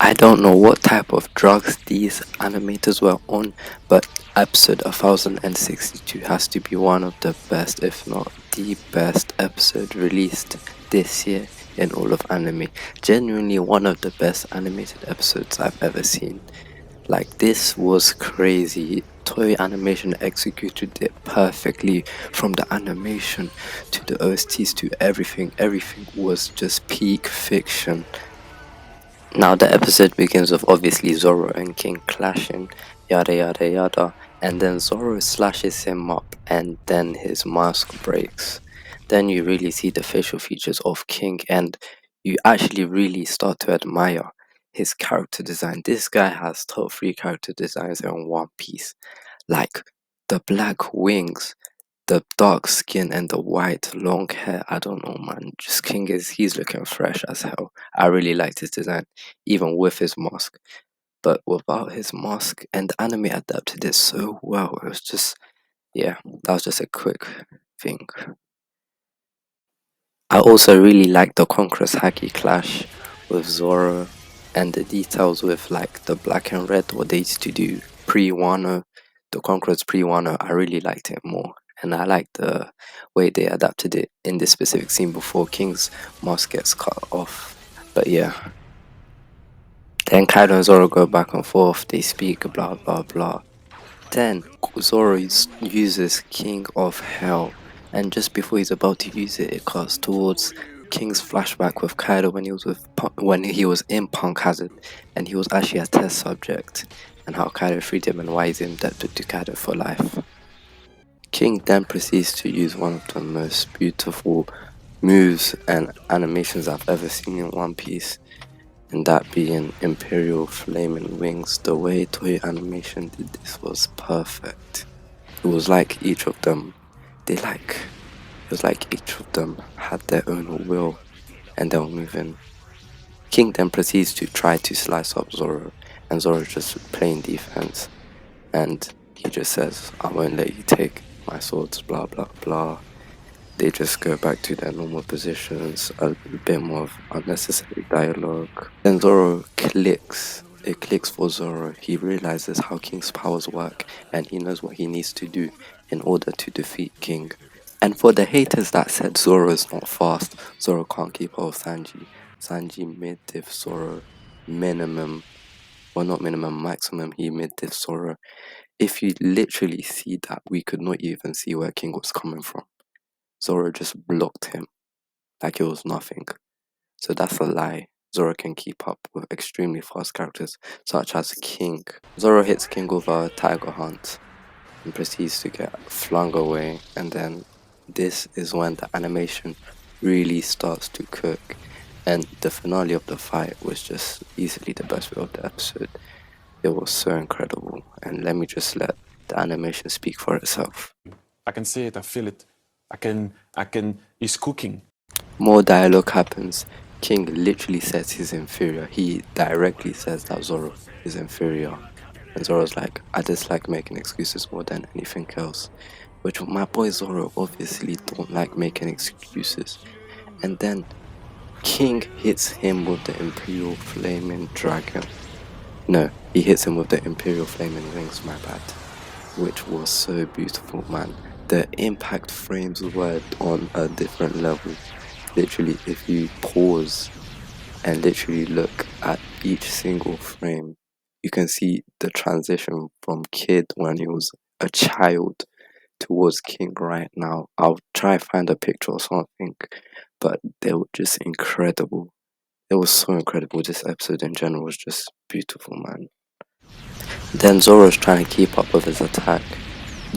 I don't know what type of drugs these animators were on, but episode 1062 has to be one of the best, if not the best episode released this year in all of anime. Genuinely one of the best animated episodes I've ever seen. Like, this was crazy. Toei Animation executed it perfectly, from the animation to the OSTs to everything. Everything was just peak fiction. Now the episode begins with obviously Zoro and King clashing, yada yada yada, and then Zoro slashes him up and then his mask breaks. Then you really see the facial features of King and you actually really start to admire his character design. This guy has top 3 character designs in One Piece. Like the black wings, the dark skin and the white long hair. I don't know, man. Just he's looking fresh as hell. I really liked his design, even with his mask. But without his mask, and the anime adapted it so well. It was just, yeah, that was just a quick thing. I also really liked the Conqueror's Haki clash with Zoro and the details with like the black and red, what they used to do pre-Wano, the Conqueror's pre-Wano. I really liked it more. And I liked the way they adapted it in this specific scene before King's mask gets cut off. But yeah. Then Kaido and Zoro go back and forth, they speak, blah blah blah. Then Zoro uses King of Hell, and just before he's about to use it, it cuts towards King's flashback with Kaido when he was in Punk Hazard, and he was actually a test subject, and how Kaido freed him and why he's indebted to Kaido for life. King then proceeds to use one of the most beautiful moves and animations I've ever seen in One Piece, and that being Imperial Flaming Wings. The way Toei Animation did this was perfect. It was like each of them, had their own will and they were moving. King then proceeds to try to slice up Zoro, and Zoro just playing defense, and he just says, "I won't let you take my swords," blah blah blah. They just go back to their normal positions, a bit more of unnecessary dialogue. Then Zoro clicks. It clicks for Zoro. He realizes how King's powers work and he knows what he needs to do in order to defeat King. And for the haters that said Zoro is not fast, Zoro can't keep up with Sanji. Sanji mid-diff Zoro minimum, well not minimum, maximum, he mid-diff Zoro. If you literally see that, we could not even see where King was coming from. Zoro just blocked him like it was nothing. So that's a lie. Zoro can keep up with extremely fast characters such as King. Zoro hits King with a tiger hunt and proceeds to get flung away, and then this is when the animation really starts to cook, and the finale of the fight was just easily the best bit of the episode. It was so incredible, and let me just let the animation speak for itself. I can see it, I feel it. He's cooking. More dialogue happens. King literally says he's inferior. He directly says that Zoro is inferior. And Zoro's like, I just like making excuses more than anything else. Which my boy Zoro obviously don't like making excuses. And then King hits him with the Imperial Flaming Dragon. No, he hits him with the Imperial Flaming Wings, my bad. Which was so beautiful, man. The impact frames were on a different level. Literally, if you pause and literally look at each single frame, you can see the transition from Kid when he was a child towards King right now. I'll try find a picture or something, but they were just incredible. It was so incredible. This episode in general was just beautiful, man. Then Zoro's trying to keep up with his attack,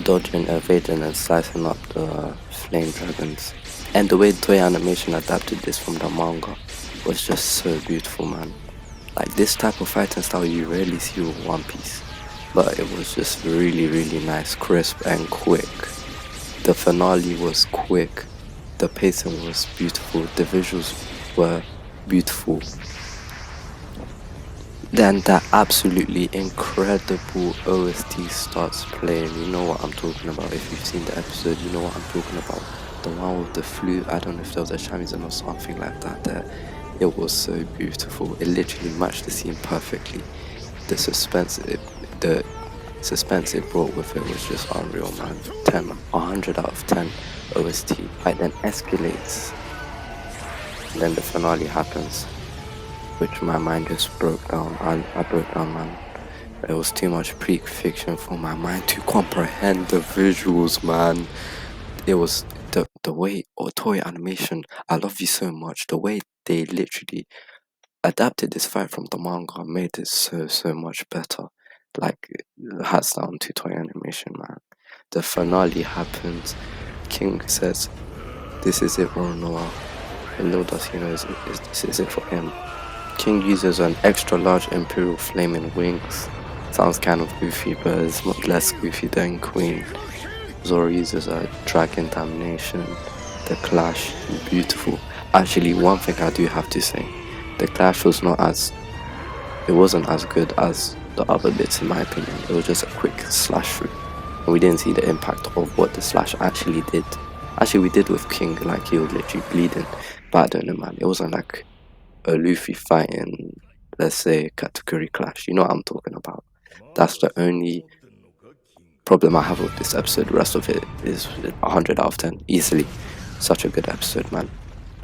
dodging, evading, and slicing up the flame dragons. And the way Toei Animation adapted this from the manga was just so beautiful, man. Like, this type of fighting style you rarely see with One Piece, but it was just really, really nice, crisp and quick. The finale was quick, the pacing was beautiful, the visuals were beautiful. Then that absolutely incredible OST starts playing. You know what I'm talking about. If you've seen the episode, you know what I'm talking about. The one with the flute. I don't know if there was a shamisen or something like that there. It was so beautiful. It literally matched the scene perfectly. The suspense, the suspense it brought with it was just unreal, man. 100 out of 10 OST. It then escalates, and then the finale happens, which my mind just broke down. I broke down, man. It was too much Greek fiction for my mind to comprehend the visuals, man. It was the way, Toei animation, I love you so much. The way they literally adapted this fight from the manga made it so much better. Like, hats down to Toei animation, man. The finale happens. King says, "This is it, Roronoa." And little does he know, this is it for him. King uses an extra large Imperial flaming wings. Sounds kind of goofy, but it's much less goofy than Queen. Zoro uses a dragon damnation. The clash, beautiful. Actually, one thing I do have to say, the clash was it wasn't as good as the other bits in my opinion. It was just a quick slash through. And we didn't see the impact of what the slash actually did. Actually, we did with King, like he was literally bleeding. But I don't know, man. It wasn't like a Luffy fighting, let's say, Katakuri Clash. You know what I'm talking about. That's the only problem I have with this episode. The rest of it is 100 out of 10, easily. Such a good episode, man.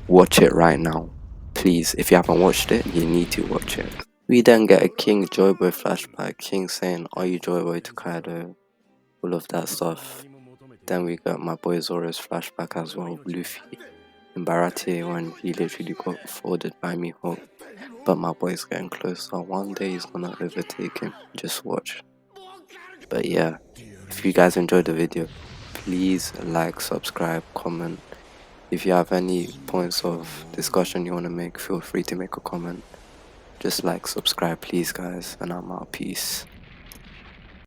Watch it right now. Please, if you haven't watched it, you need to watch it. We then get a King Joyboy flashback. King saying, "Are you Joyboy to Kaido?" All of that stuff. Then we got my boy Zoro's flashback as well. Luffy in Baratie when he literally got folded by Mihawk. But my boy's getting closer. One day he's gonna overtake him. Just watch. But yeah, if you guys enjoyed the video, please like, subscribe, comment. If you have any points of discussion you want to make, feel free to make a comment. Just like, subscribe, please, guys, and I'm out. Peace.